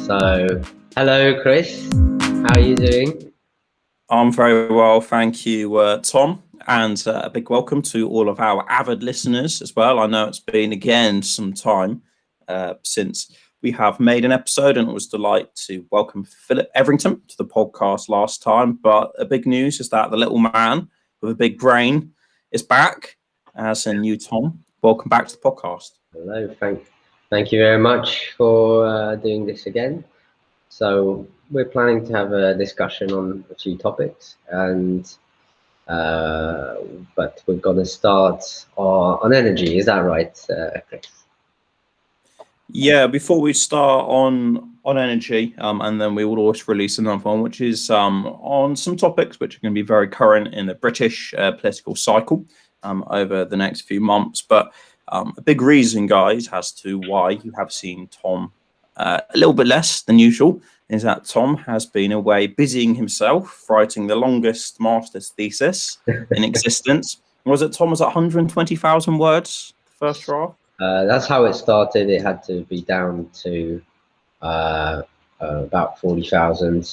So, hello, Chris. How are you doing? I'm very well, thank you, Tom, and a big welcome to all of our avid listeners as well. I know it's been again some time since we have made an episode, and it was a delight to welcome Philip Everington to the podcast last time. But a big news is that the little man with a big brain is back as a new Tom. Welcome back to the podcast. Hello, thank you very much for doing this again. So, we're planning to have a discussion on a few topics, and but we're going to start on energy. Is that right, Chris? Yeah, before we start on energy, and then we will always release another one, which is on some topics which are going to be very current in the British political cycle over the next few months. But a big reason, guys, as to why you have seen Tom a little bit less than usual is that Tom has been away busying himself writing the longest master's thesis in existence. Was it, Tom? Was it 120,000 words, the first draft? That's how it started. It had to be down to about 40,000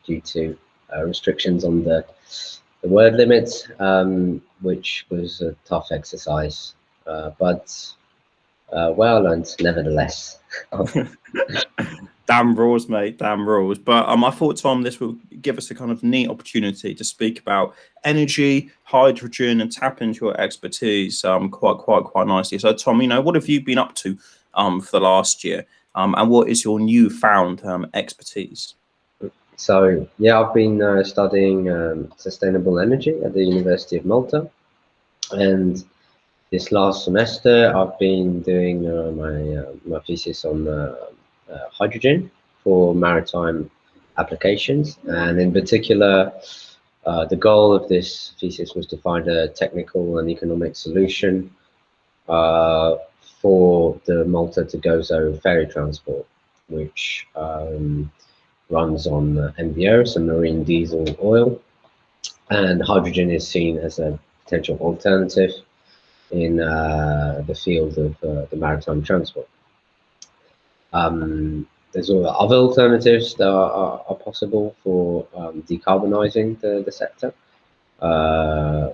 due to restrictions on the word limit, which was a tough exercise, but well learned nevertheless. Damn rules, mate. Damn rules. But I thought, Tom, this will give us a kind of neat opportunity to speak about energy, hydrogen, and tap into your expertise quite nicely. So, Tom, what have you been up to for the last year, and what is your newfound expertise? So yeah, I've been studying sustainable energy at the University of Malta, and this last semester I've been doing my thesis on hydrogen for maritime applications, and in particular, the goal of this thesis was to find a technical and economic solution for the Malta to Gozo ferry transport, which runs on MDO, so marine diesel oil, and hydrogen is seen as a potential alternative in the field of the maritime transport. There's other alternatives that are possible for decarbonising the sector,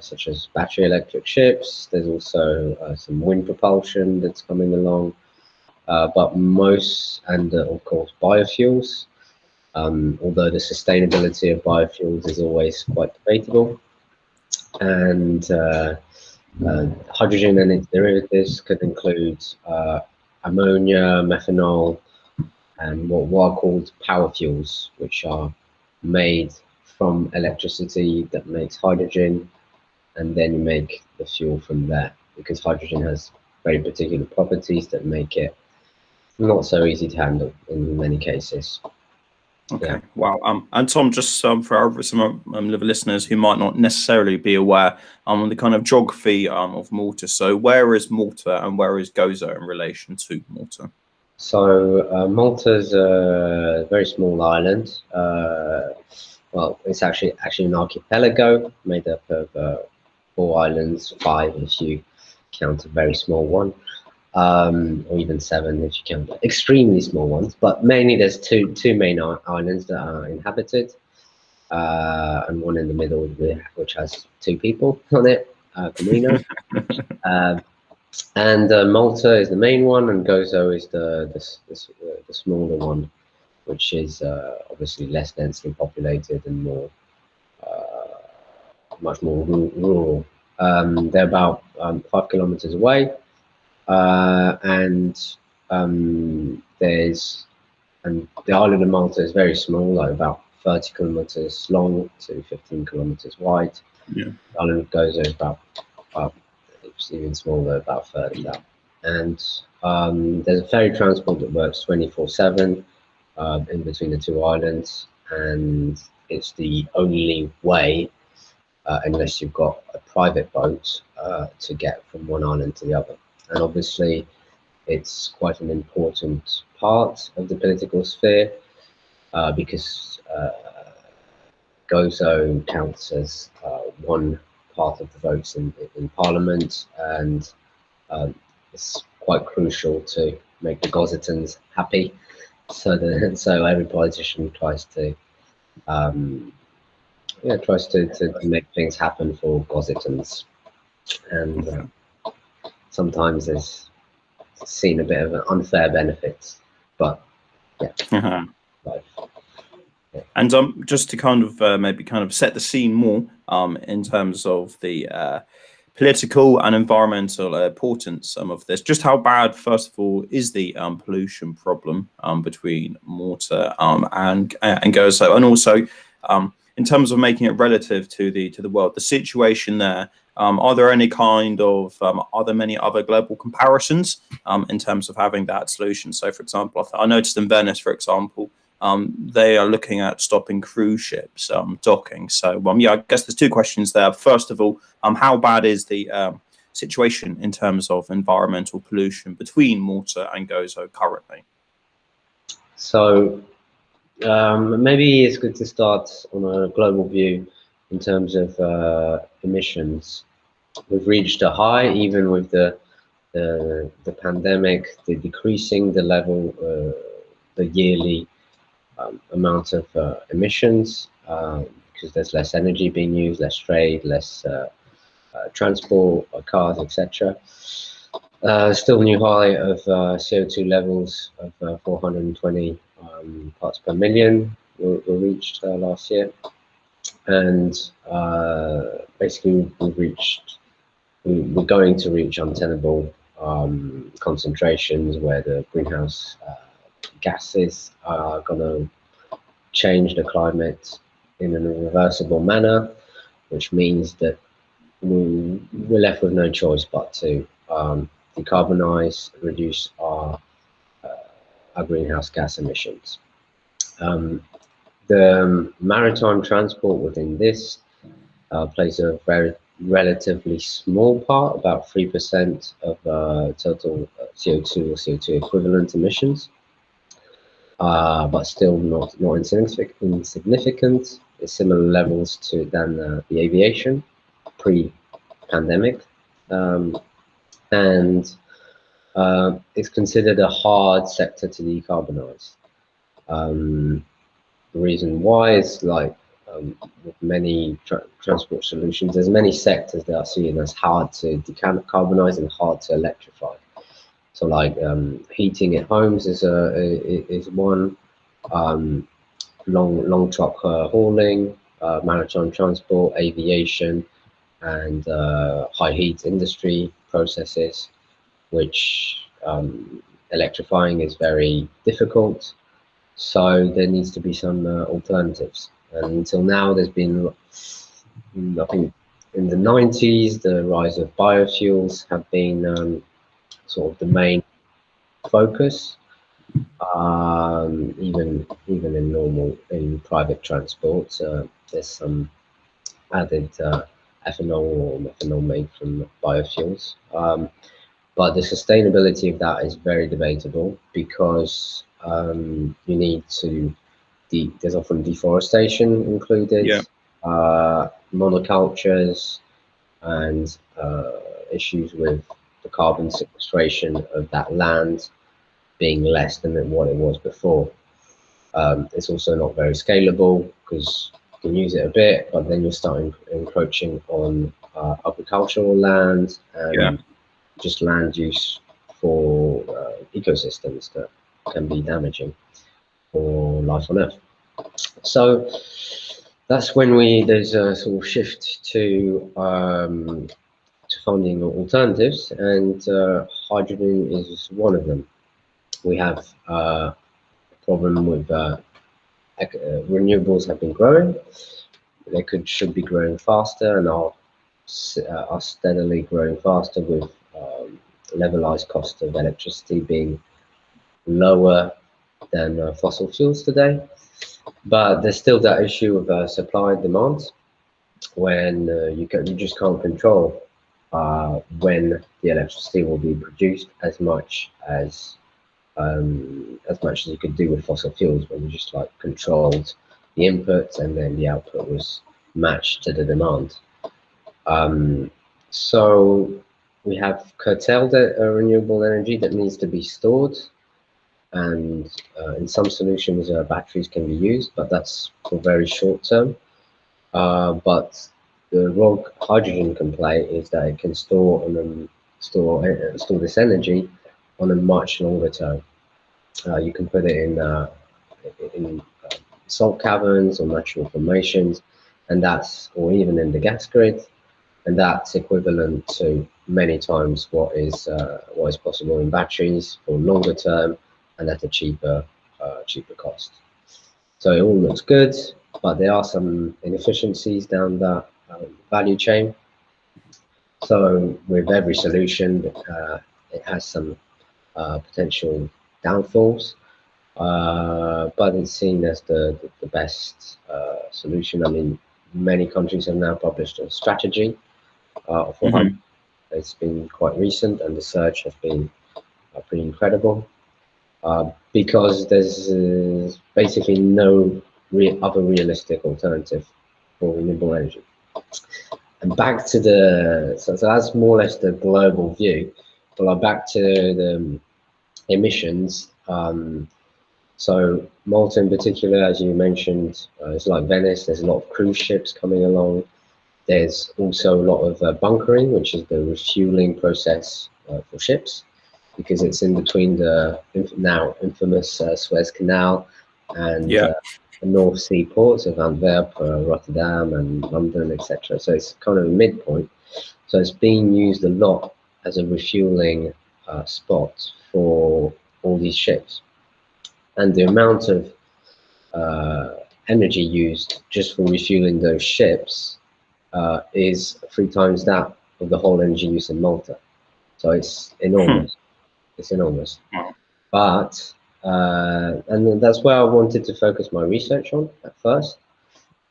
such as battery electric ships. There's also some wind propulsion that's coming along, but and of course biofuels. Although the sustainability of biofuels is always quite debatable, and hydrogen and its derivatives could include ammonia, methanol, and what are called power fuels, which are made from electricity that makes hydrogen, and then you make the fuel from there, because hydrogen has very particular properties that make it not so easy to handle in many cases. Okay. Yeah. Wow. And Tom, just for some of the listeners who might not necessarily be aware on the kind of geography of Malta. So where is Malta and where is Gozo in relation to Malta? So Malta's a very small island. Well, it's actually an archipelago made up of 4 islands, 5 if you count a very small one. Or even 7 if you count extremely small ones. But mainly there's two main islands that are inhabited, and one in the middle which has 2 people on it, Camino. And Malta is the main one, and Gozo is the smaller one, which is obviously less densely populated and much more rural. They're about 5 kilometers away. And the island of Malta is very small, like about 30 kilometers long to 15 kilometers wide. Yeah. The island of Gozo is about it's even smaller, about a third of that. And there's a ferry transport that works 24/7 in between the 2 islands, and it's the only way, unless you've got a private boat, to get from one island to the other. And obviously, it's quite an important part of the political sphere, because Gozo counts as one part of the votes in Parliament, and it's quite crucial to make the Gozatans happy So every politician tries to make things happen for Positans, and sometimes there's seen a bit of an unfair benefits, but yeah, life. And just to kind of maybe kind of set the scene more in terms of the political and environmental importance of this, just how bad, first of all, is the pollution problem between Malta and Gozo, and also in terms of making it relative to the world, the situation there. Are there any kind of are there many other global comparisons in terms of having that solution? So, for example, I noticed in Venice, for example, they are looking at stopping cruise ships docking. So, yeah, I guess there's two questions there. First of all, how bad is the situation in terms of environmental pollution between Malta and Gozo currently? So maybe it's good to start on a global view in terms of emissions. We've reached a high, even with the pandemic, the decreasing the level, the yearly amount of emissions, because there's less energy being used, less trade, less transport, cars, etc. Still new high of CO2 levels of 420 parts per million were reached last year, and basically we're going to reach untenable concentrations where the greenhouse gases are going to change the climate in a reversible manner, which means that we're left with no choice but to decarbonize, reduce our greenhouse gas emissions. The maritime transport within this plays a very relatively small part, about 3% of total CO2 or CO2 equivalent emissions, but still not insignificant. It's similar levels to than the aviation pre-pandemic, and it's considered a hard sector to decarbonize. The reason why is like with many transport solutions, there's many sectors that are seen as hard to decarbonize and hard to electrify. So like heating at homes is one, long truck hauling, maritime transport, aviation, and high heat industry processes, which electrifying is very difficult. So there needs to be some alternatives. And until now, there's been, I think, in the 90s, the rise of biofuels have been sort of the main focus. Even in private transport, there's some added ethanol or methanol made from biofuels. But the sustainability of that is very debatable because you need to, there's often deforestation included, monocultures, and issues with the carbon sequestration of that land being less than what it was before. It's also not very scalable because you can use it a bit, but then you're starting encroaching on agricultural land and just land use for ecosystems that can be damaging for life on Earth. So that's when there's a sort of shift to finding alternatives, and hydrogen is one of them. We have a problem with renewables have been growing. They should be growing faster, and are steadily growing faster with levelized cost of electricity being lower than fossil fuels today. But there's still that issue of supply and demand, when you just can't control when the electricity will be produced as much as you could do with fossil fuels, when you just like controlled the inputs and then the output was matched to the demand. So we have curtailed renewable energy that needs to be stored, and in some solutions batteries can be used, but that's for very short term. But the role hydrogen can play is that it can store store this energy on a much longer term. You can put it in salt caverns or natural formations, and or even in the gas grid, and that's equivalent to many times what is possible in batteries for longer term and at a cheaper cost. So it all looks good, but there are some inefficiencies down that value chain. So with every solution, it has some potential downfalls, but it's seen as the best solution. I mean, many countries have now published a strategy for hydrogen. It's been quite recent, and the surge has been pretty incredible. Because there's basically no other realistic alternative for renewable energy. And back to so that's more or less the global view. But like back to the emissions. So Malta in particular, as you mentioned, it's like Venice. There's a lot of cruise ships coming along. There's also a lot of bunkering, which is the refueling process for ships, because it's in between the now infamous Suez Canal and the North Sea ports of Antwerp, Rotterdam, and London, etc. So it's kind of a midpoint. So it's being used a lot as a refueling spot for all these ships, and the amount of energy used just for refueling those ships is 3 times that of the whole energy use in Malta. So it's enormous. It's enormous. But and that's where I wanted to focus my research on at first.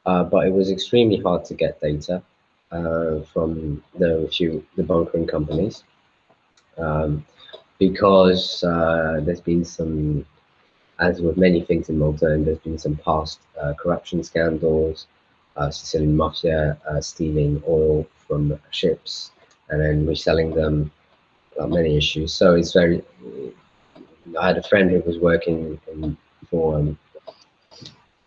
But it was extremely hard to get data from the bunkering companies, because there's been some, as with many things in Malta, and there's been some past corruption scandals, Sicilian mafia stealing oil from ships and then reselling them, many issues. So it's very, I had a friend who was working for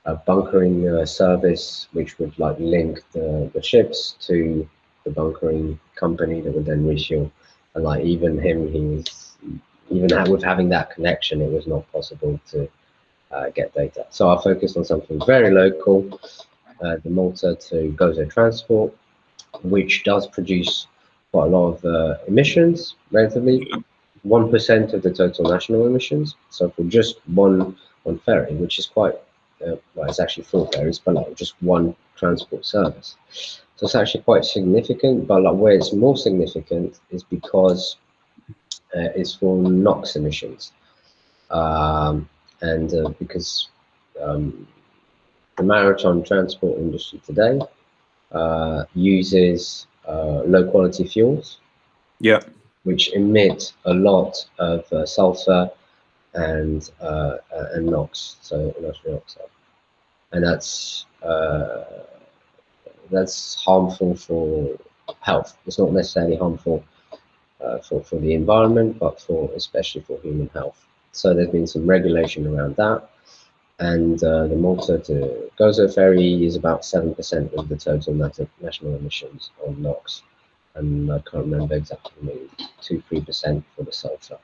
a bunkering service, which would like link the ships to the bunkering company that would then refuel. And like even him, with having that connection, it was not possible to get data. So I focused on something very local, the Malta to Gozo transport, which does produce quite a lot of emissions, relatively 1% of the total national emissions. So for just one ferry, which is quite, well, it's actually 4 ferries, but like just one transport service. So it's actually quite significant, but like where it's more significant is because it's for NOx emissions. And because the maritime transport industry today uses low quality fuels, which emit a lot of sulfur and NOx, so nitrogen oxide, and that's harmful for health. It's not necessarily harmful for the environment, but especially for human health. So there's been some regulation around that, and the Malta to Gozo ferry is about 7% of the total national emissions on NOx, and I can't remember exactly, maybe 2-3% for the sulfur.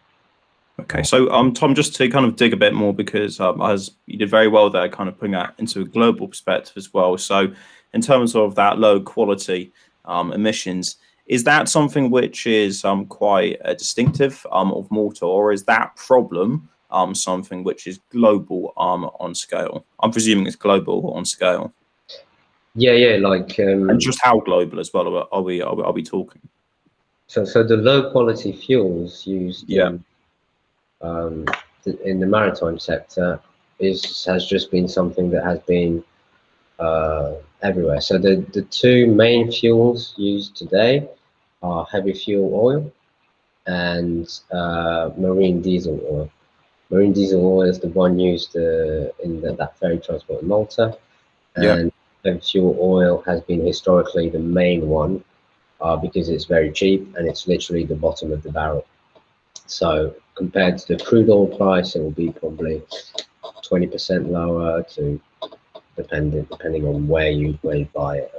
Okay, so Tom, just to kind of dig a bit more, because as you did very well there, kind of putting that into a global perspective as well. So in terms of that low quality emissions, is that something which is quite distinctive of Malta, or is that problem something which is global on scale? I'm presuming it's global on scale. Yeah, like and just how global as well are we talking? So the low quality fuels used in the maritime sector has just been something that has been everywhere. So the 2 main fuels used today are heavy fuel oil and marine diesel oil. Marine diesel oil is the one used in that ferry transport in Malta, and heavy fuel oil has been historically the main one because it's very cheap and it's literally the bottom of the barrel. So compared to the crude oil price, it will be probably 20% lower, to depending on where you buy it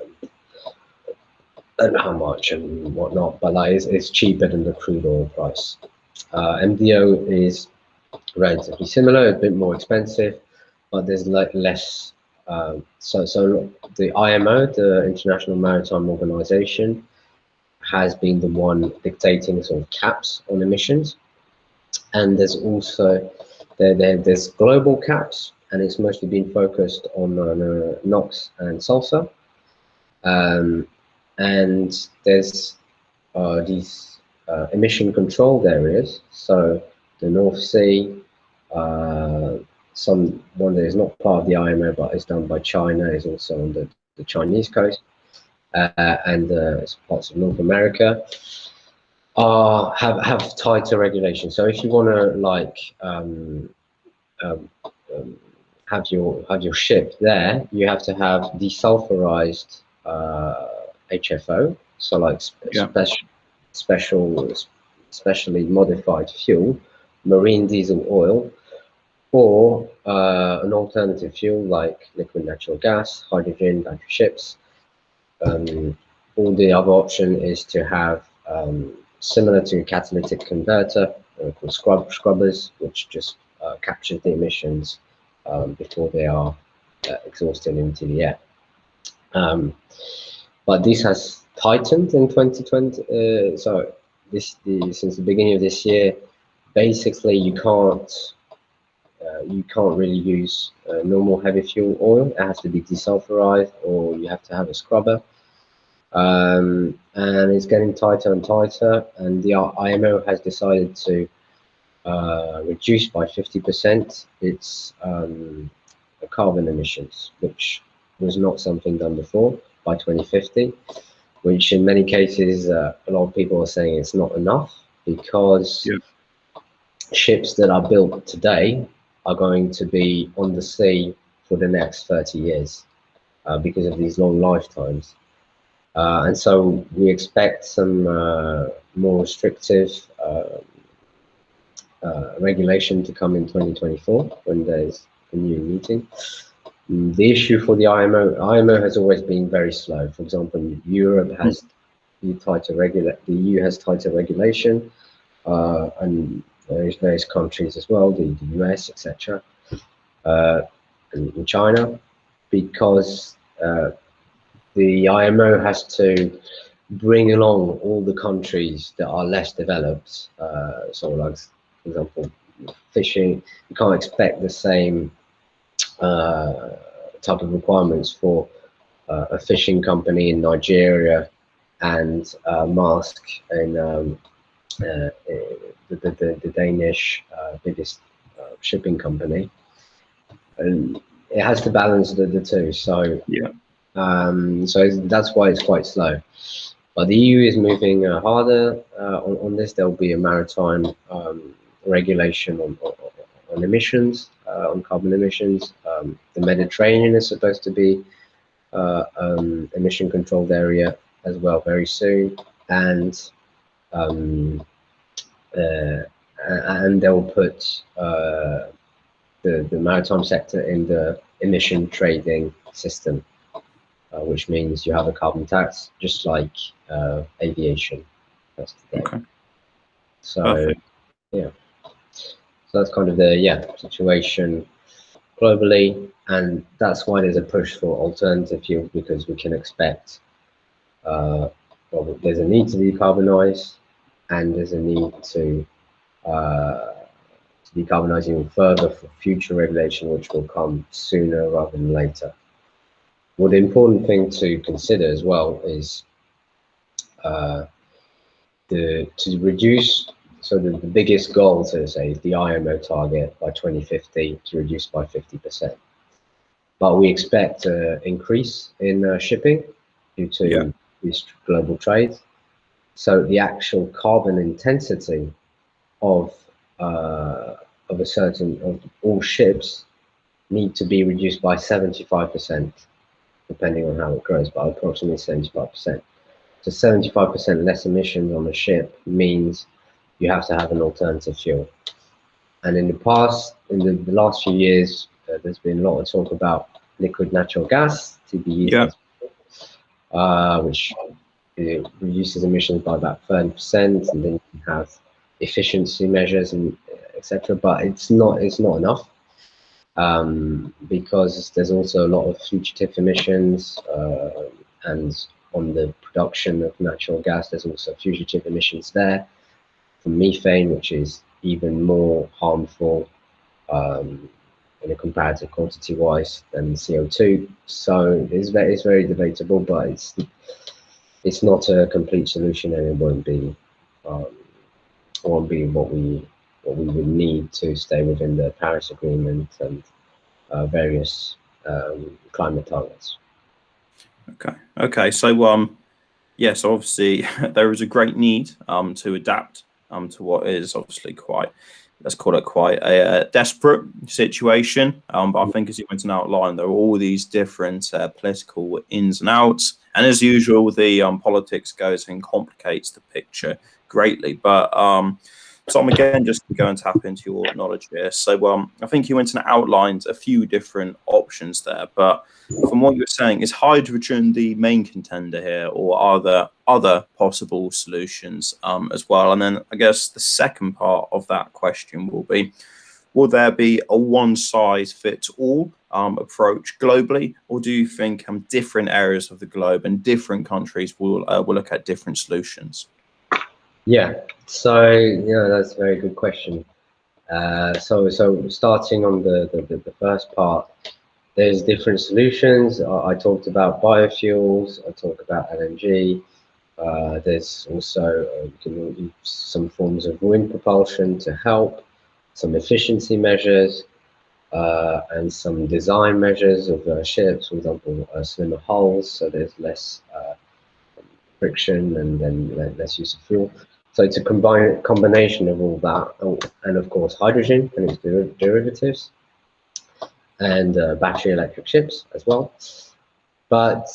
and how much and whatnot. But like it's cheaper than the crude oil price. MDO is relatively similar, a bit more expensive, but there's like less. So the IMO, the International Maritime Organization, has been the one dictating sort of caps on emissions, and there's also there's global caps, and it's mostly been focused on NOx and sulfur, and there's these emission controlled areas. So the North Sea, one that is not part of the IMO but is done by China, is also on the Chinese coast, and parts of North America have tighter regulations. So if you want to like have your ship there, you have to have desulfurized HFO, so like specially modified fuel, marine diesel oil, or an alternative fuel like liquid natural gas, hydrogen, battery ships. Or the other option is to have similar to a catalytic converter called scrubbers, which just captures the emissions before they are exhausted into the air. But this has tightened in 2020. So since the beginning of this year, basically you can't really use normal heavy fuel oil. It has to be desulfurized, or you have to have a scrubber. And it's getting tighter and tighter, and the IMO has decided to reduce by 50% its carbon emissions, which was not something done before, by 2050, which in many cases a lot of people are saying it's not enough, because ships that are built today are going to be on the sea for the next 30 years because of these long lifetimes. And so we expect some more restrictive regulation to come in 2024 when there's a new meeting. The issue for the IMO has always been very slow. For example, Europe has the EU has tighter regulation, and there's various countries as well, the US, etc., and China, because the IMO has to bring along all the countries that are less developed. So, like, for example, fishing, you can't expect the same type of requirements for a fishing company in Nigeria and Maersk in the Danish biggest shipping company, and it has to balance the two. So so that's why it's quite slow. But the EU is moving harder on this. There will be a maritime regulation on emissions, on carbon emissions. The Mediterranean is supposed to be emission controlled area as well very soon, and they will put the maritime sector in the emission trading system, which means you have a carbon tax, just like aviation does today. Okay. So Perfect. yeah, so that's kind of the situation globally, and that's why there's a push for alternative fuels, because we can expect well, there's a need to decarbonize, and there's a need to decarbonize even further for future regulation, which will come sooner rather than later. Well, the important thing to consider as well is to reduce. So the biggest goal, so to say, is the IMO target by 2050 to reduce by 50%. But we expect an increase in shipping due to this global trade. So the actual carbon intensity of all ships need to be reduced by 75%, depending on how it grows, but approximately 75%. So 75% less emissions on a ship means you have to have an alternative fuel. And in the past, in the last few years, there's been a lot of talk about liquid natural gas, TBUs, which reduces emissions by about 30%, and then you have efficiency measures and etc. But it's not enough, because there's also a lot of fugitive emissions, and on the production of natural gas, there's also fugitive emissions there from methane, which is even more harmful in a comparative quantity wise than CO2. So it's very debatable, but it's not a complete solution, and it won't be what we would need to stay within the Paris Agreement and various climate targets. Okay. So yeah, so obviously there is a great need to adapt to what is obviously quite, let's call it quite a desperate situation. But I think, as you went to outline, there are all these different political ins and outs, and as usual, the politics goes and complicates the picture greatly. But Tom, again, just to go and tap into your knowledge here. So I think you went and outlined a few different options there, but from what you're saying, is hydrogen the main contender here, or are there other possible solutions as well? And then I guess the second part of that question will be, will there be a one-size-fits-all approach globally, or do you think different areas of the globe and different countries will look at different solutions? Yeah, so that's a very good question. So starting on the first part, there's different solutions. I talked about biofuels. I talked about LNG. There's also you can use some forms of wind propulsion to help, some efficiency measures, and some design measures of ships, for example, slimmer hulls, so there's less friction and then less use of fuel. So it's a combination of all that, and of course hydrogen and its derivatives, and battery electric ships as well. But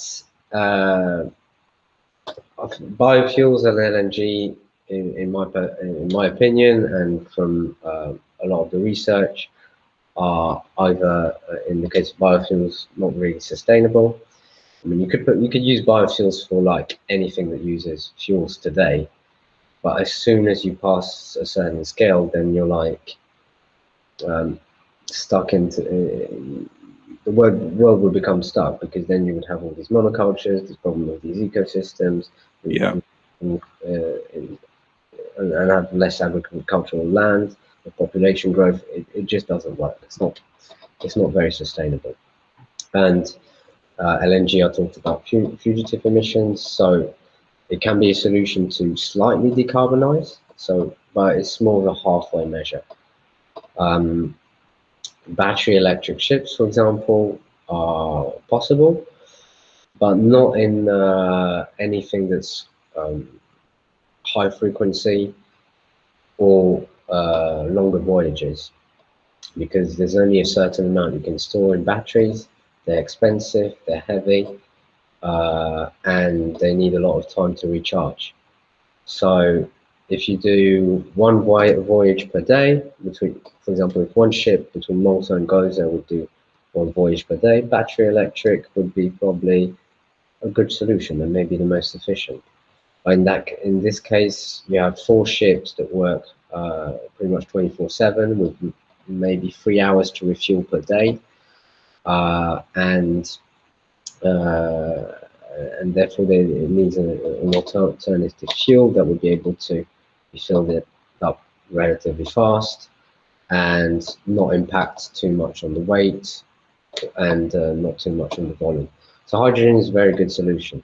biofuels and LNG, in my opinion, and from a lot of the research, are either, in the case of biofuels, not really sustainable. I mean, you could use biofuels for like anything that uses fuels today, but as soon as you pass a certain scale, then you're like stuck into the world will become stuck, because then you would have all these monocultures, this problem with these ecosystems, and have less agricultural land, the population growth. It just doesn't work. It's not very sustainable. And LNG, I talked about fugitive emissions, so it can be a solution to slightly decarbonize. So, but it's more of a halfway measure. Battery electric ships, for example, are possible, but not in anything that's high frequency or longer voyages, because there's only a certain amount you can store in batteries. They're expensive, they're heavy, and they need a lot of time to recharge. So if you do one voyage per day, for example, if one ship between Malta and Gozo would do one voyage per day, battery electric would be probably a good solution and maybe the most efficient. In this case, you have 4 ships that work pretty much 24/7 with maybe 3 hours to refuel per day, and therefore it needs an alternative fuel that would be able to be filled up relatively fast and not impact too much on the weight, and not too much on the volume. So hydrogen is a very good solution,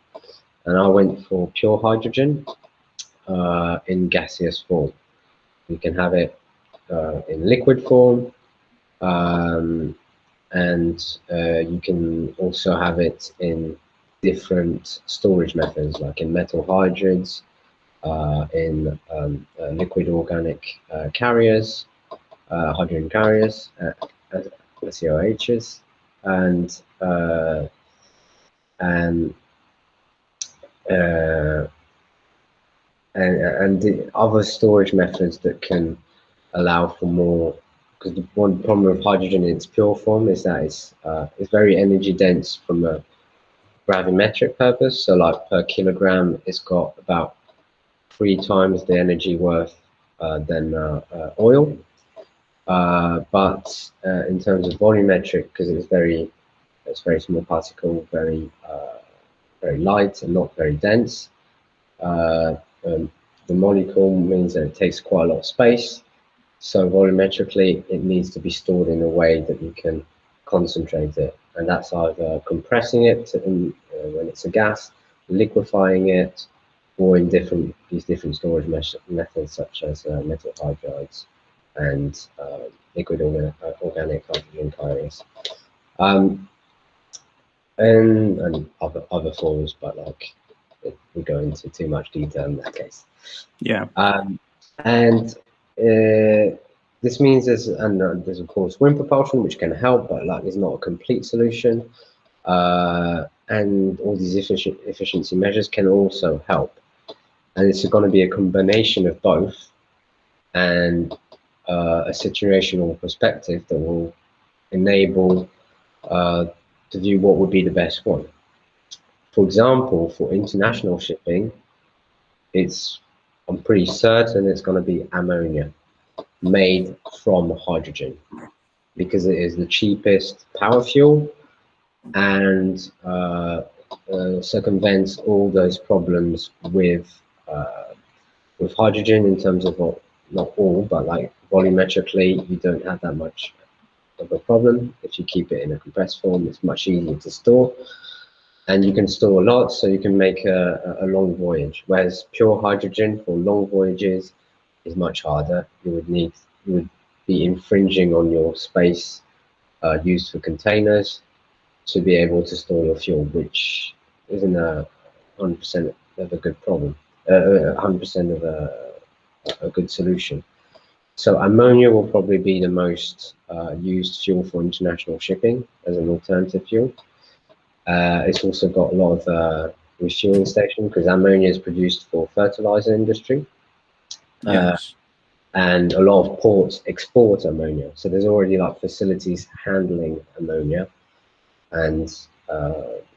and I went for pure hydrogen in gaseous form. You can have it in liquid form, and you can also have it in different storage methods, like in metal hydrides, in liquid organic carriers, hydrogen carriers, COHs, and and the other storage methods that can allow for more, because the one problem with hydrogen in its pure form is that it's very energy dense from a gravimetric purpose. So like per kilogram, it's got about 3 times the energy worth than oil. But in terms of volumetric, because it's very small particle, very light and not very dense. The molecule means that it takes quite a lot of space. So volumetrically, it needs to be stored in a way that you can concentrate it, and that's either compressing it when it's a gas, liquefying it, or in these different storage methods such as metal hydrides and liquid organic hydrogen carriers, and other forms, but like we go into too much detail in that case. Yeah. And this means there's of course wind propulsion, which can help, but like is not a complete solution. And all these efficiency measures can also help, and it's going to be a combination of both, and a situational perspective that will enable to view what would be the best one. For example, for international shipping, I'm pretty certain it's going to be ammonia made from hydrogen, because it is the cheapest power fuel and circumvents all those problems with hydrogen in terms of, well, not all, but like volumetrically, you don't have that much of a problem. If you keep it in a compressed form, it's much easier to store, and you can store a lot, so you can make a long voyage. Whereas pure hydrogen for long voyages is much harder. You would be infringing on your space used for containers to be able to store your fuel, which isn't 100% of a good problem, 100% of a good solution. So ammonia will probably be the most used fuel for international shipping as an alternative fuel. It's also got a lot of refueling stations, because ammonia is produced for fertilizer industry. Yes. And a lot of ports export ammonia. So there's already like facilities handling ammonia, and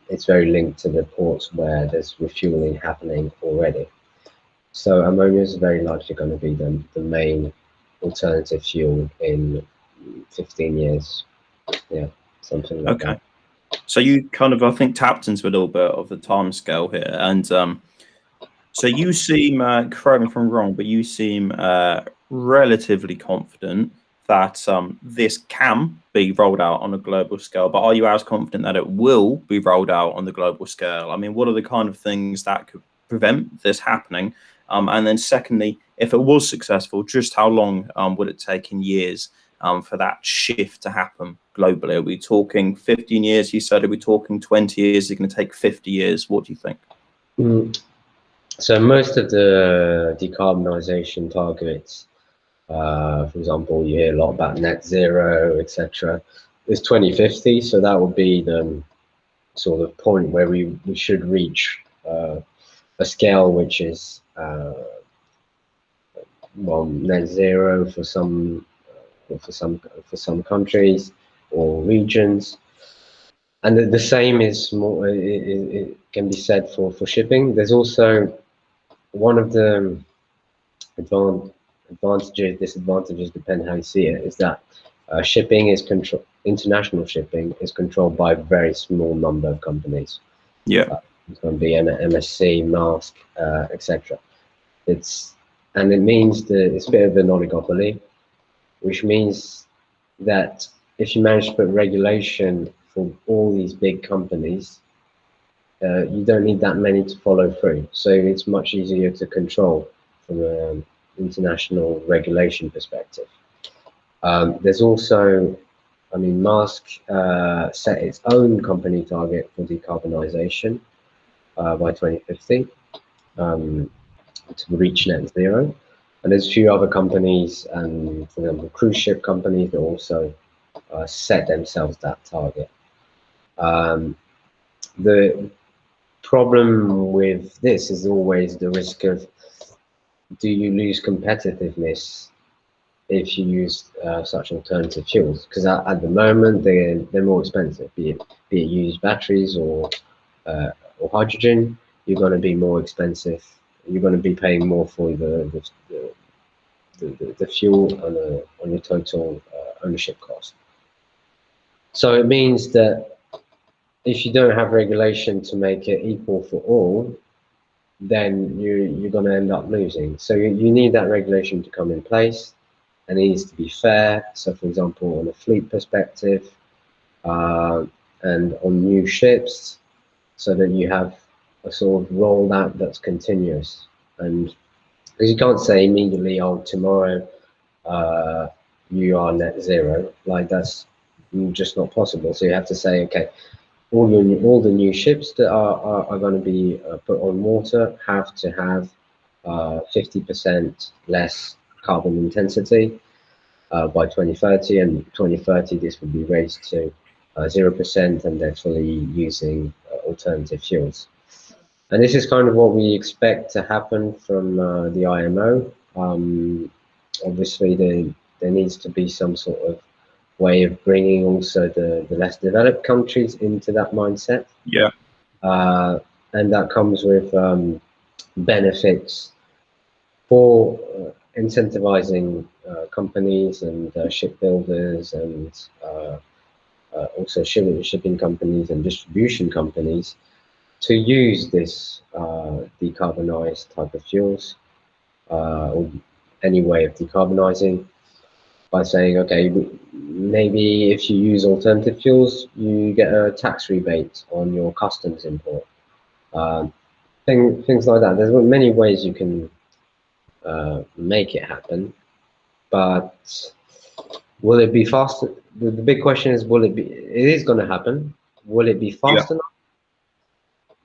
it's very linked to the ports where there's refueling happening already. So ammonia is very likely going to be the main alternative fuel in 15 years. Yeah, something like that. So you kind of, I think, tapped into a little bit of the timescale here, and so you seem, correct me if I'm wrong, but you seem relatively confident that this can be rolled out on a global scale. But are you as confident that it will be rolled out on the global scale? I mean, what are the kind of things that could prevent this happening? And then secondly, if it was successful, just how long would it take in years for that shift to happen globally? Are we talking 15 years, you said? Are we talking 20 years? Is it going to take 50 years? What do you think? So most of the decarbonisation targets, for example, you hear a lot about net zero, etc., is 2050. So that would be the sort of point where we should reach a scale which is well, net zero for some countries or regions, and the same is more. It can be said for shipping. There's also one of the advantages, disadvantages, depending how you see it, is that shipping is international shipping is controlled by a very small number of companies. Yeah, it's going to be MSC, Maersk, etc. And it means that it's a bit of an oligopoly, which means that if you manage to put regulation for all these big companies, you don't need that many to follow through. So it's much easier to control from an international regulation perspective. There's also, I mean, Maersk set its own company target for decarbonisation by 2050 to reach net zero. And there's a few other companies, and for example, cruise ship companies that also set themselves that target. The problem with this is always the risk of do you lose competitiveness if you use such alternative fuels? Because at the moment they're more expensive, be it used batteries or hydrogen. You're going to be more expensive. You're going to be paying more for the fuel on your total ownership cost. So it means that if you don't have regulation to make it equal for all, then you're going to end up losing. So you need that regulation to come in place, and it needs to be fair. So, for example, on a fleet perspective, and on new ships, so that you have a sort of rollout that's continuous. And because you can't say immediately, oh, tomorrow you are net zero, like that's just not possible. So you have to say, okay, all the new ships that are going to be put on water have to have 50% less carbon intensity by 2030, and 2030 this will be raised to 0%, and they're fully using alternative fuels. And this is kind of what we expect to happen from the IMO. Obviously, there needs to be some sort of way of bringing also the less developed countries into that mindset. Yeah. And that comes with benefits for incentivizing companies and shipbuilders, and also shipping companies and distribution companies to use this decarbonized type of fuels, or any way of decarbonizing, by saying, okay, maybe if you use alternative fuels, you get a tax rebate on your customs import. Things like that. There's many ways you can make it happen, but will it be faster? The big question is, will it be? It is going to happen. Will it be fast enough?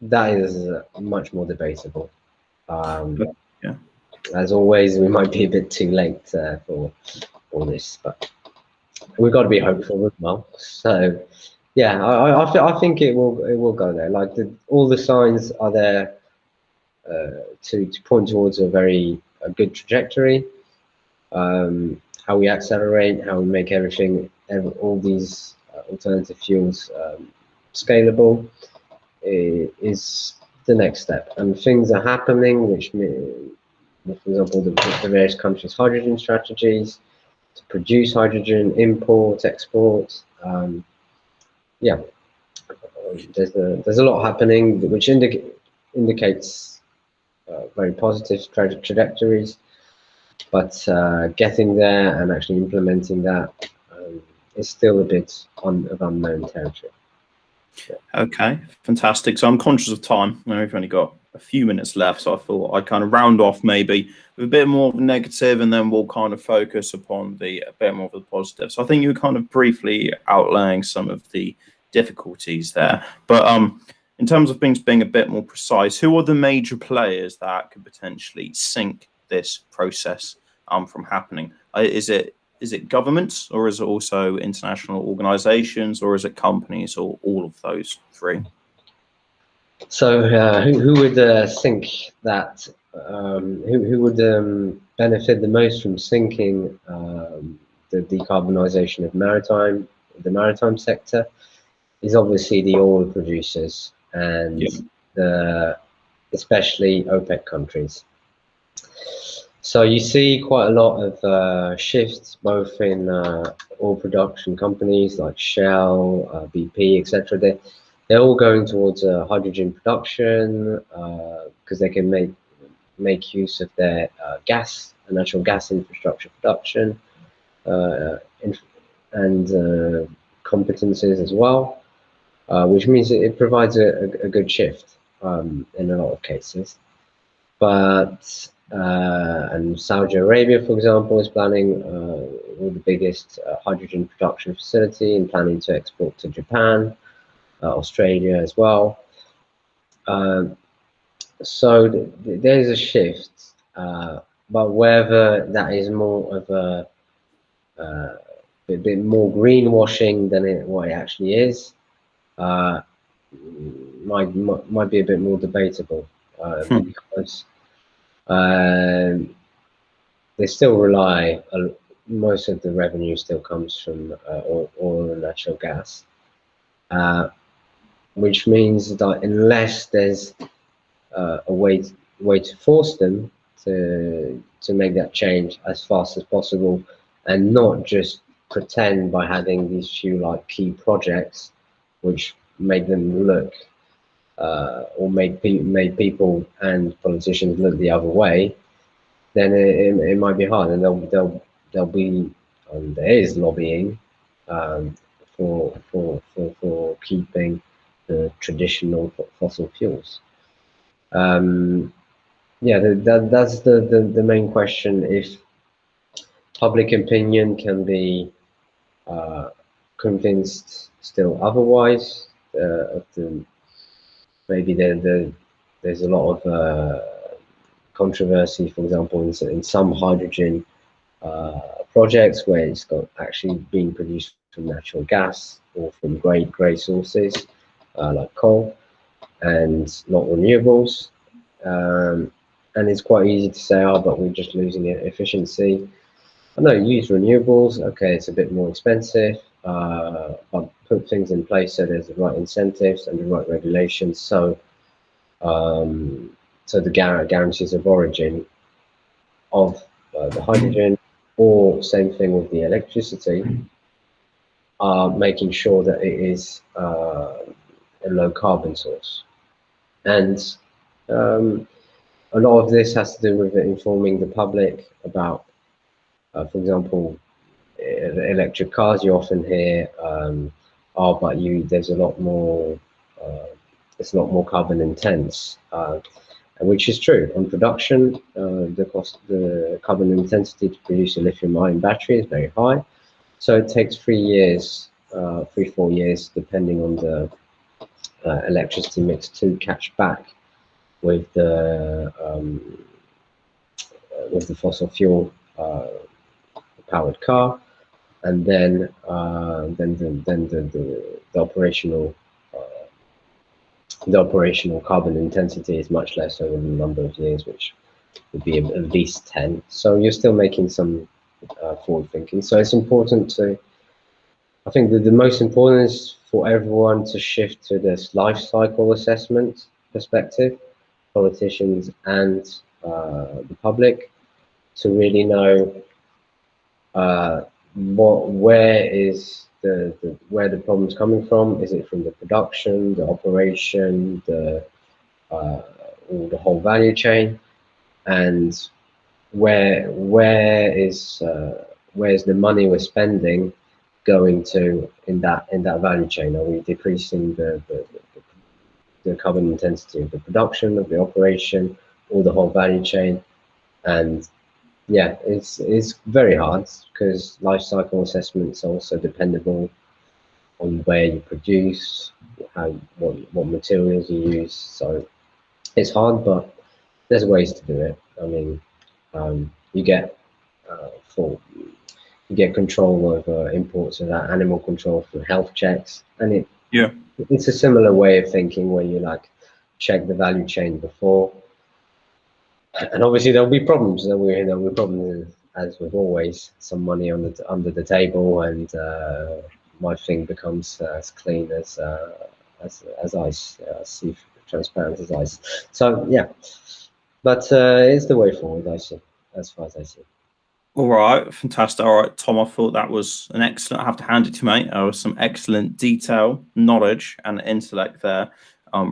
That is much more debatable. Yeah. As always, we might be a bit too late for all this, but we've got to be hopeful as well. So, yeah, I think it will go there. Like all the signs are there to point towards a good trajectory. How we accelerate, how we make all these alternative fuels scalable is the next step. And things are happening, which, for example, the various countries' hydrogen strategies to produce hydrogen, import, export. Yeah, there's a lot happening, which indicates very positive trajectories. But getting there and actually implementing that is still a bit of unknown territory. Yeah. Okay, fantastic. So I'm conscious of time. I know we've only got a few minutes left, so I thought I'd kind of round off maybe with a bit more of a negative, and then we'll kind of focus upon a bit more of the positive. So I think you were kind of briefly outlaying some of the difficulties there, but in terms of things being a bit more precise, who are the major players that could potentially sink this process from happening? Is it governments, or is it also international organizations, or is it companies, or all of those three? So who would think that? Who would benefit the most from sinking the decarbonization of the maritime sector? Is obviously the oil producers, and especially OPEC countries. So you see quite a lot of shifts, both in oil production companies like Shell, BP, etc. They're all going towards hydrogen production because they can make use of their natural gas infrastructure production and competencies as well, which means it provides a good shift in a lot of cases. But and Saudi Arabia, for example, is planning the biggest hydrogen production facility and planning to export to Japan, Australia as well. So there's a shift, but whether that is more of a bit more greenwashing than what it actually is, might be a bit more debatable because They still rely, most of the revenue still comes from oil and natural gas, which means that unless there's a way to force them to make that change as fast as possible, and not just pretend by having these few like key projects, which make them look or made people and politicians look the other way, then it might be hard, and there'll be there is lobbying um, for keeping the traditional fossil fuels. Yeah, that's the main question. If public opinion can be convinced still otherwise, of maybe there's a lot of controversy, for example, in some hydrogen projects where it's got actually being produced from natural gas or from grey sources like coal and not renewables. And it's quite easy to say, oh, but we're just losing efficiency. I know, use renewables. Okay, it's a bit more expensive, but put things in place so there's the right incentives and the right regulations. So, so the guarantees of origin of the hydrogen, or same thing with the electricity, making sure that it is a low carbon source. And a lot of this has to do with informing the public about, for example, electric cars. You often hear, oh, but there's a lot more, it's a lot more carbon intense, which is true. On production, the carbon intensity to produce a lithium-ion battery is very high. So it takes 3 years, 4 years, depending on the electricity mix, to catch back with the fossil fuel powered car, and then the operational carbon intensity is much less over the number of years, which would be at least 10. So you're still making some forward thinking. So it's important to, I think that the most important is for everyone to shift to this life cycle assessment perspective, politicians and the public, to really know where is where the problem's coming from. Is it from the production, the operation, or the whole value chain? And where's the money we're spending going to in that value chain? Are we decreasing the carbon intensity of the production, of the operation, or the whole value chain? And yeah, it's very hard because life cycle assessments are also dependable on where you produce, what materials you use. So it's hard, but there's ways to do it. I mean, you get you get control over imports of that, animal control through health checks, and it's a similar way of thinking where you like check the value chain before. And obviously there'll be problems. There'll be problems, as with always. Some money under the table, and my thing becomes as clean as ice, see, transparent as ice. So yeah, but it's the way forward, I see, as far as I see. All right, fantastic. All right, Tom, I thought that was an excellent. I have to hand it to you, mate. There was some excellent detail, knowledge, and intellect there.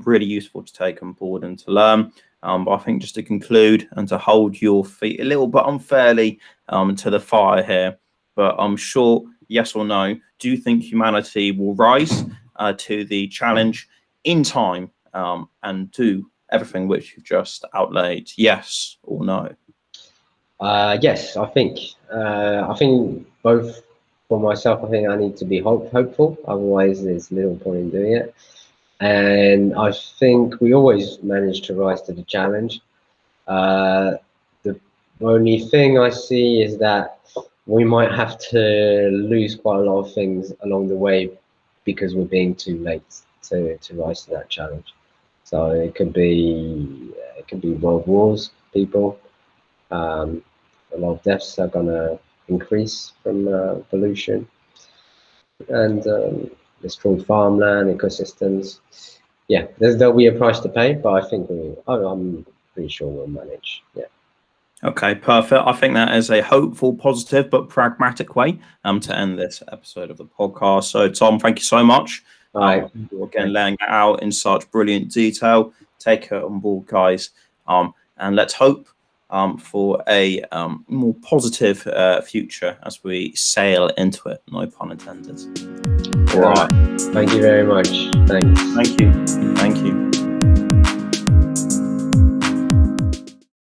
Really useful to take on board and to learn. But I think just to conclude and to hold your feet a little bit unfairly to the fire here, but I'm sure, yes or no, do you think humanity will rise to the challenge in time and do everything which you've just outlaid? Yes or no? Yes, I think both for myself. I think I need to be hopeful. Otherwise, there's little point in doing it. And I think we always manage to rise to the challenge. The only thing I see is that we might have to lose quite a lot of things along the way because we're being too late to rise to that challenge. So it could be world wars, people. A lot of deaths are going to increase from pollution, and destroyed farmland, ecosystems. Yeah, there'll be a price to pay, but I think I'm pretty sure we'll manage. Yeah. Okay, perfect. I think that is a hopeful, positive, but pragmatic way to end this episode of the podcast. So, Tom, thank you so much for again laying it out in such brilliant detail. Take it on board, guys, and let's hope for a more positive future as we sail into it. No pun intended. All right. Thank you very much. Thanks. Thank you. Thank you.